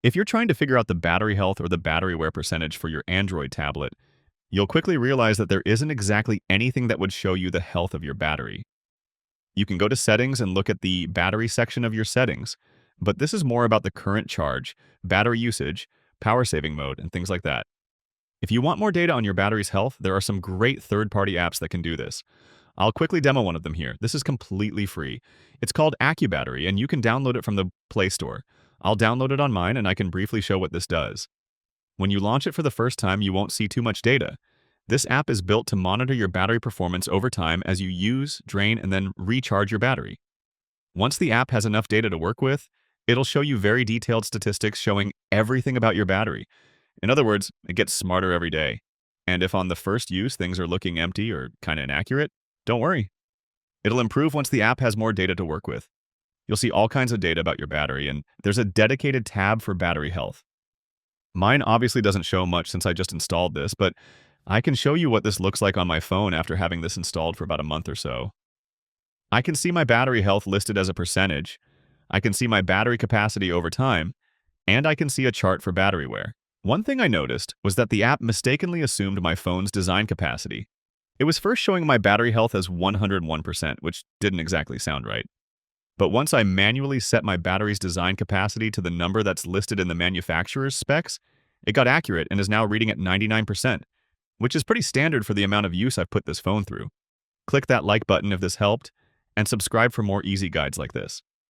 If you're trying to figure out the battery health or the battery wear percentage for your Android tablet, you'll quickly realize that there isn't exactly anything that would show you the health of your battery. You can go to Settings and look at the Battery section of your settings, but this is more about the current charge, battery usage, power saving mode, and things like that. If you want more data on your battery's health, there are some great third-party apps that can do this. I'll quickly demo one of them here. This is completely free. It's called AccuBattery, and you can download it from the Play Store. I'll download it on mine, and I can briefly show what this does. When you launch it for the first time, you won't see too much data. This app is built to monitor your battery performance over time as you use, drain, and then recharge your battery. Once the app has enough data to work with, it'll show you very detailed statistics showing everything about your battery. In other words, it gets smarter every day. And if on the first use things are looking empty or kind of inaccurate, don't worry. It'll improve once the app has more data to work with. You'll see all kinds of data about your battery, and there's a dedicated tab for battery health. Mine obviously doesn't show much since I just installed this, but I can show you what this looks like on my phone after having this installed for about a month or so. I can see my battery health listed as a percentage, I can see my battery capacity over time, and I can see a chart for battery wear. One thing I noticed was that the app mistakenly assumed my phone's design capacity. It was first showing my battery health as 101%, which didn't exactly sound right. But once I manually set my battery's design capacity to the number that's listed in the manufacturer's specs, it got accurate and is now reading at 99%, which is pretty standard for the amount of use I've put this phone through. Click that like button if this helped, and subscribe for more easy guides like this.